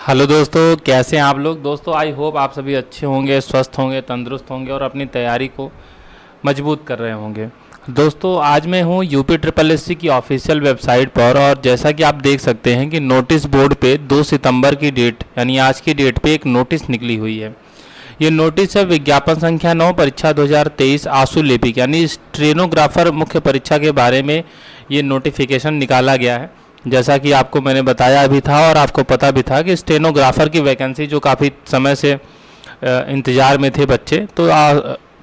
Hello दोस्तों, कैसे हैं आप लोग। दोस्तों आई होप आप सभी अच्छे होंगे, स्वस्थ होंगे, तंदुरुस्त होंगे और अपनी तैयारी को मजबूत कर रहे होंगे। दोस्तों आज मैं हूं यूपी ट्रिपल एस सी की ऑफिशियल वेबसाइट पर और जैसा कि आप देख सकते हैं कि नोटिस बोर्ड पे 2 सितंबर की डेट यानी आज की डेट पे एक नोटिस निकली हुई है। ये नोटिस है विज्ञापन संख्या 9 परीक्षा 2023 आशु लिपिक यानी स्टेनोग्राफर मुख्य परीक्षा के बारे में ये नोटिफिकेशन निकाला गया है। जैसा कि आपको मैंने बताया भी था और आपको पता भी था कि स्टेनोग्राफर की वैकेंसी जो काफ़ी समय से इंतज़ार में थे बच्चे, तो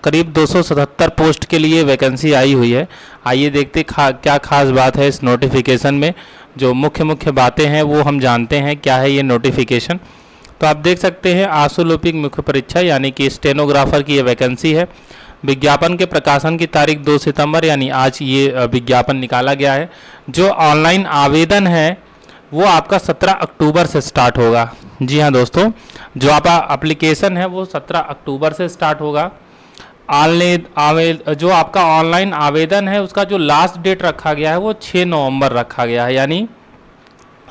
करीब 277 पोस्ट के लिए वैकेंसी आई हुई है। आइए देखते क्या खास बात है इस नोटिफिकेशन में। जो मुख्य मुख्य बातें हैं वो हम जानते हैं क्या है ये नोटिफिकेशन। तो आप देख सकते हैं आशु लिपिक मुख्य परीक्षा यानी कि स्टेनोग्राफर की ये वैकेंसी है। विज्ञापन के प्रकाशन की तारीख 2 सितंबर यानी आज ये विज्ञापन निकाला गया है। जो ऑनलाइन आवेदन है वो आपका 17 अक्टूबर से स्टार्ट होगा। जी हाँ दोस्तों, जो आपका एप्लीकेशन है वो 17 अक्टूबर से स्टार्ट होगा। जो आपका ऑनलाइन आवेदन है उसका जो लास्ट डेट रखा गया है वो 6 नवंबर रखा गया है, यानी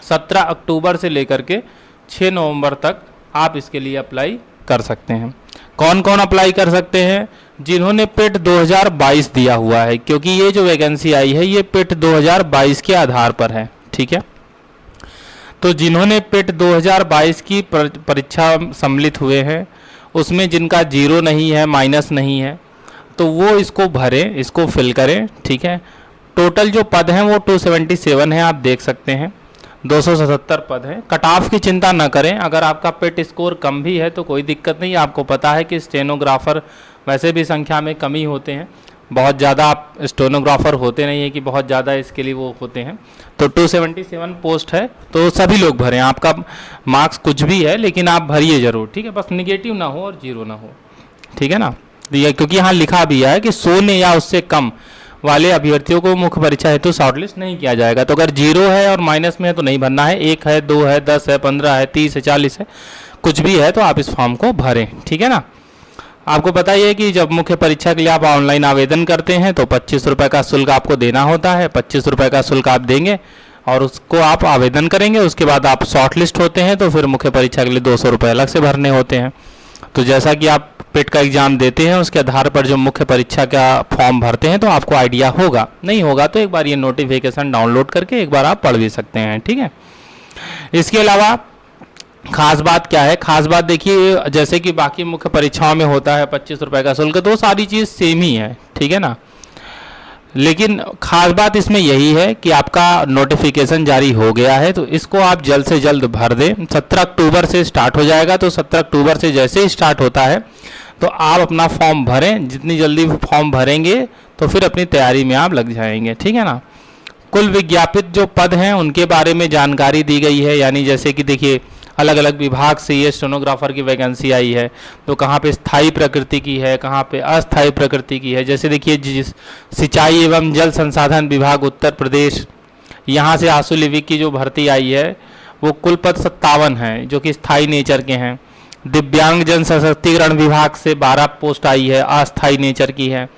17 अक्टूबर से लेकर के 6 नवंबर तक आप इसके लिए अप्लाई कर सकते हैं। कौन कौन अप्लाई कर सकते हैं? जिन्होंने पेट 2022 दिया हुआ है, क्योंकि ये जो वैकेंसी आई है ये पेट 2022 के आधार पर है। ठीक है, तो जिन्होंने पेट 2022 की परीक्षा सम्मिलित हुए हैं उसमें जिनका जीरो नहीं है, माइनस नहीं है, तो वो इसको भरें, इसको फिल करें। ठीक है, टोटल जो पद हैं वो 277 है, आप देख सकते हैं 277 पद हैं। कट ऑफ की चिंता न करें, अगर आपका पेट स्कोर कम भी है तो कोई दिक्कत नहीं। आपको पता है कि स्टेनोग्राफर वैसे भी संख्या में कम ही होते हैं, बहुत ज़्यादा आप स्टेनोग्राफर होते नहीं है कि बहुत ज़्यादा इसके लिए वो होते हैं। तो 277 पोस्ट है तो सभी लोग भरें। आपका मार्क्स कुछ भी है लेकिन आप भरिए ज़रूर। ठीक है, बस निगेटिव ना हो और जीरो ना हो। ठीक है ना, क्योंकि यहाँ लिखा भी है कि 100 या उससे कम वाले अभ्यर्थियों को मुख्य परीक्षा हेतु शॉर्टलिस्ट नहीं किया जाएगा। तो अगर जीरो है और माइनस में है तो नहीं भरना है। 1 है, 2 है, 10 है, 15 है, 30 है, 40 है, कुछ भी है तो आप इस फॉर्म को भरें। ठीक है ना, आपको पता ही है कि जब मुख्य परीक्षा के लिए आप ऑनलाइन आवेदन करते हैं तो 25 रुपये का शुल्क आपको देना होता है। 25 रुपये का शुल्क आप देंगे और उसको आप आवेदन करेंगे। उसके बाद आप शॉर्टलिस्ट होते हैं तो फिर मुख्य परीक्षा के लिए 200 रुपये अलग से भरने होते हैं। तो जैसा कि आप पेट का एग्जाम देते हैं उसके आधार पर जो मुख्य परीक्षा का फॉर्म भरते हैं तो आपको आइडिया होगा। नहीं होगा तो एक बार ये नोटिफिकेशन डाउनलोड करके एक बार आप पढ़ भी सकते हैं। ठीक है, इसके अलावा खास बात क्या है? खास बात देखिए, जैसे कि बाकी मुख्य परीक्षाओं में होता है 25 रुपये का शुल्क, तो सारी चीज़ सेम ही है। ठीक है ना, लेकिन खास बात इसमें यही है कि आपका नोटिफिकेशन जारी हो गया है तो इसको आप जल्द से जल्द भर दें। 17 अक्टूबर से स्टार्ट हो जाएगा, तो 17 अक्टूबर से जैसे ही स्टार्ट होता है तो आप अपना फॉर्म भरें। जितनी जल्दी फॉर्म भरेंगे तो फिर अपनी तैयारी में आप लग जाएंगे। ठीक है ना, कुल विज्ञापित जो पद हैं उनके बारे में जानकारी दी गई है, यानी जैसे कि देखिए अलग अलग विभाग से ये स्टेनोग्राफर की वैकेंसी आई है। तो कहाँ पे स्थायी प्रकृति की है, कहाँ पे अस्थायी प्रकृति की है। जैसे देखिए जिस सिंचाई एवं जल संसाधन विभाग उत्तर प्रदेश, यहाँ से आशु लिपिक की जो भर्ती आई है वो कुल पद 57 हैं जो कि स्थायी नेचर के हैं। दिव्यांग जन सशक्तिकरण विभाग से 12 पोस्ट आई है, अस्थायी नेचर की है।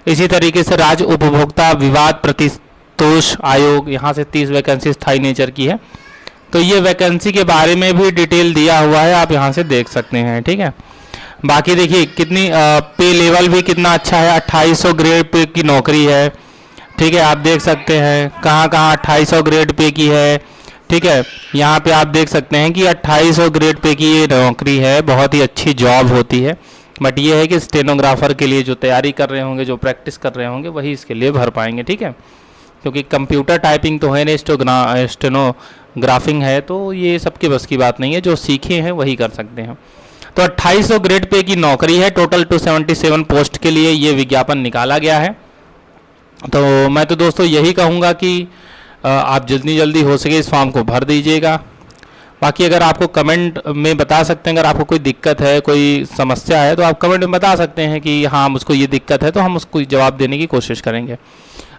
इसी तरीके से राज्य उपभोक्ता विवाद प्रतितोष आयोग, यहाँ से 30 वैकेंसी स्थायी नेचर की है। तो ये वैकेंसी के बारे में भी डिटेल दिया हुआ है, आप यहाँ से देख सकते हैं। ठीक है, बाकी देखिए कितनी पे लेवल भी कितना अच्छा है, 2800 ग्रेड पे की नौकरी है। ठीक है, आप देख सकते हैं कहाँ कहाँ 2800 ग्रेड पे की है। ठीक है, यहाँ पे आप देख सकते हैं कि 2800 ग्रेड पे की ये नौकरी है, बहुत ही अच्छी जॉब होती है। बट ये है कि स्टेनोग्राफर के लिए जो तैयारी कर रहे होंगे, जो प्रैक्टिस कर रहे होंगे, वही इसके लिए भर पाएंगे। ठीक है, क्योंकि कंप्यूटर टाइपिंग तो है नहीं, स्टेनोग्राफिंग है, तो ये सबके बस की बात नहीं है। जो सीखे हैं वही कर सकते हैं। तो 2800 ग्रेड पे की नौकरी है। टोटल 277 पोस्ट के लिए ये विज्ञापन निकाला गया है। तो मैं तो दोस्तों यही कहूँगा कि आप जितनी जल्दी हो सके इस फॉर्म को भर दीजिएगा। बाकी अगर आपको कमेंट में बता सकते हैं, अगर आपको कोई दिक्कत है, कोई समस्या है, तो आप कमेंट में बता सकते हैं कि हाँ मुझको ये दिक्कत है, तो हम उसको जवाब देने की कोशिश करेंगे।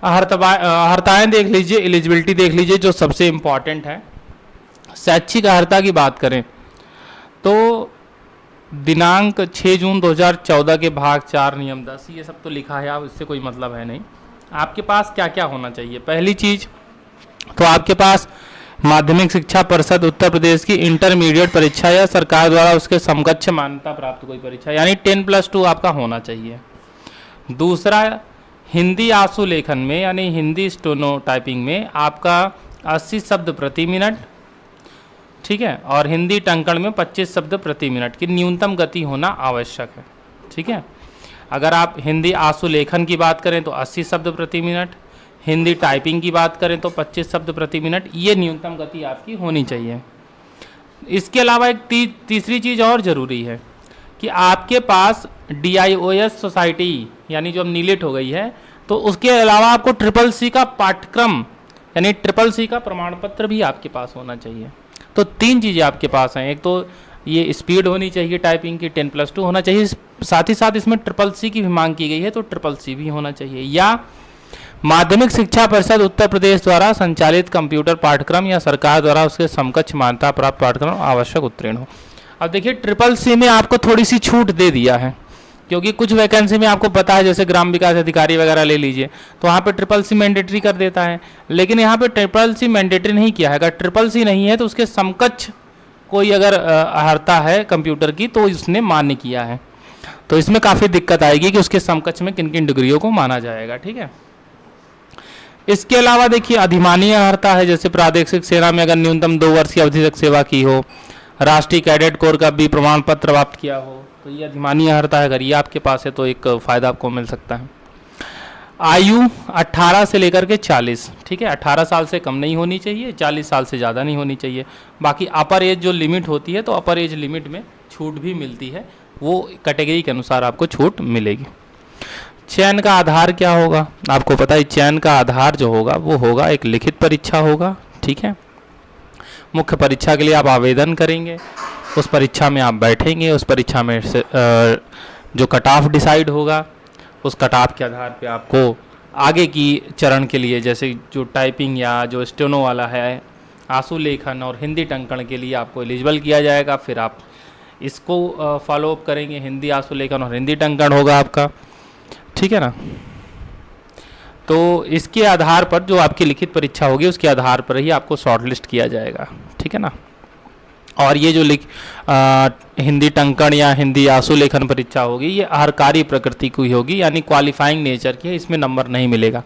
अर्हताएँ देख लीजिए, एलिजिबिलिटी देख लीजिए, जो सबसे इम्पॉर्टेंट है। शैक्षिक अर्हता की बात करें तो दिनांक 6 जून 2014 के भाग 4 नियम 10, ये सब तो लिखा है, आप इससे कोई मतलब है नहीं। आपके पास क्या क्या होना चाहिए? पहली चीज़ तो आपके पास माध्यमिक शिक्षा परिषद उत्तर प्रदेश की इंटरमीडिएट परीक्षा या सरकार द्वारा उसके समकक्ष मान्यता प्राप्त कोई परीक्षा, यानी 10+2 आपका होना चाहिए। दूसरा, हिंदी आंसू लेखन में यानी हिंदी स्टेनो टाइपिंग में आपका 80 शब्द प्रति मिनट, ठीक है, और हिंदी टंकण में 25 शब्द प्रति मिनट की न्यूनतम गति होना आवश्यक है, ठीक है। अगर आप हिंदी आंसू लेखन की बात करें तो 80 शब्द प्रति मिनट, हिंदी टाइपिंग की बात करें तो 25 शब्द प्रति मिनट, ये न्यूनतम गति आपकी होनी चाहिए। इसके अलावा एक तीसरी चीज़ और ज़रूरी है कि आपके पास DIOS सोसाइटी यानी जो अब नीलेट हो गई है, तो उसके अलावा आपको CCC का पाठ्यक्रम यानी CCC का प्रमाण पत्र भी आपके पास होना चाहिए। तो 3 चीज़ें आपके पास हैं, एक तो ये स्पीड होनी चाहिए टाइपिंग की, 10+2 होना चाहिए, साथ ही साथ इसमें CCC की भी मांग की गई है तो CCC भी होना चाहिए, या माध्यमिक शिक्षा परिषद उत्तर प्रदेश द्वारा संचालित कंप्यूटर पाठ्यक्रम या सरकार द्वारा उसके समकक्ष मान्यता प्राप्त पाठ्यक्रम आवश्यक उत्तीर्ण हो। अब देखिए CCC में आपको थोड़ी सी छूट दे दिया है, क्योंकि कुछ वैकेंसी में आपको पता है, जैसे ग्राम विकास अधिकारी वगैरह ले लीजिए, तो वहाँ पे CCC मैंडेटरी कर देता है, लेकिन यहाँ पे CCC मैंडेटरी नहीं किया है। अगर CCC नहीं है तो उसके समकक्ष कोई अगर अर्हता है कंप्यूटर की तो उसने मान्य किया है, तो इसमें काफ़ी दिक्कत आएगी कि उसके समकक्ष में किन किन डिग्रियों को माना जाएगा, ठीक है। इसके अलावा देखिए अधिमानीय अर्हता है, जैसे प्रादेशिक सेना में अगर न्यूनतम 2 वर्ष की अवधि तक सेवा की हो, राष्ट्रीय कैडेट कोर का भी प्रमाण पत्र प्राप्त किया हो, तो ये अधिमानीय अर्हता है। अगर ये आपके पास है तो एक फ़ायदा आपको मिल सकता है। आयु 18 से लेकर के 40, ठीक है, 18 साल से कम नहीं होनी चाहिए, 40 साल से ज़्यादा नहीं होनी चाहिए। बाकी अपर एज जो लिमिट होती है तो अपर एज लिमिट में छूट भी मिलती है, वो कैटेगरी के अनुसार आपको छूट मिलेगी। चयन का आधार क्या होगा, आपको पता है चयन का आधार जो होगा वो होगा एक लिखित परीक्षा होगा, ठीक है। मुख्य परीक्षा के लिए आप आवेदन करेंगे, उस परीक्षा में आप बैठेंगे, उस परीक्षा में से जो कट ऑफ डिसाइड होगा, उस कट ऑफ के आधार पे आपको आगे की चरण के लिए, जैसे जो टाइपिंग या जो स्टेनो वाला है, आंसू लेखन और हिंदी टंकण के लिए आपको एलिजिबल किया जाएगा। फिर आप इसको फॉलो अप करेंगे, हिंदी आंसू लेखन और हिंदी टंकण होगा आपका, ठीक है ना। तो इसके आधार पर जो आपकी लिखित परीक्षा होगी उसके आधार पर ही आपको शॉर्टलिस्ट किया जाएगा, ठीक है ना। और ये जो हिंदी टंकण या हिंदी आंसू लेखन परीक्षा होगी ये अहर्कारी प्रकृति की होगी, यानी क्वालिफाइंग नेचर की है, इसमें नंबर नहीं मिलेगा।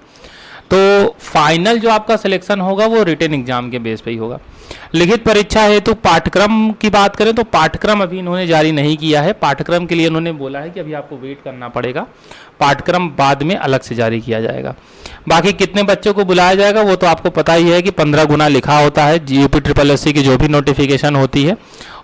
तो फाइनल जो आपका सिलेक्शन होगा वो रिटन एग्जाम के बेस पे ही होगा। लिखित परीक्षा है तो पाठ्यक्रम की बात करें तो पाठ्यक्रम अभी इन्होंने जारी नहीं किया है, पाठ्यक्रम के लिए इन्होंने बोला है कि अभी आपको वेट करना पड़ेगा, पाठ्यक्रम बाद में अलग से जारी किया जाएगा। बाकी कितने बच्चों को बुलाया जाएगा वो तो आपको पता ही है कि 15 गुना लिखा होता है, UPSSC की जो भी नोटिफिकेशन होती है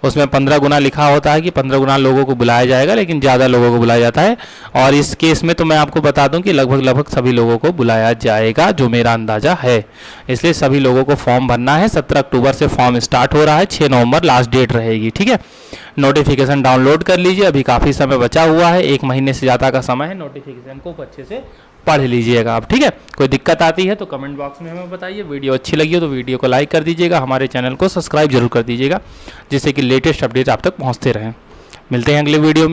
उसमें 15 गुना लिखा होता है कि 15 गुना लोगों को बुलाया जाएगा, लेकिन ज़्यादा लोगों को बुलाया जाता है। और इस केस में तो मैं आपको बता दूं कि लगभग सभी लोगों को बुलाया जाएगा, जो मेरा अंदाज़ा है। इसलिए सभी लोगों को फॉर्म भरना है। 17 अक्टूबर से फॉर्म स्टार्ट हो रहा है, 6 नवंबर लास्ट डेट रहेगी, ठीक है। नोटिफिकेशन डाउनलोड कर लीजिए, अभी काफ़ी समय बचा हुआ है, 1 महीने से ज़्यादा का समय है। नोटिफिकेशन को अच्छे से पढ़ लीजिएगा आप, ठीक है। कोई दिक्कत आती है तो कमेंट बॉक्स में हमें बताइए। वीडियो अच्छी लगी हो तो वीडियो को लाइक कर दीजिएगा, हमारे चैनल को सब्सक्राइब जरूर कर दीजिएगा, जिससे कि लेटेस्ट अपडेट आप तक पहुंचते रहें। मिलते हैं अगले वीडियो में।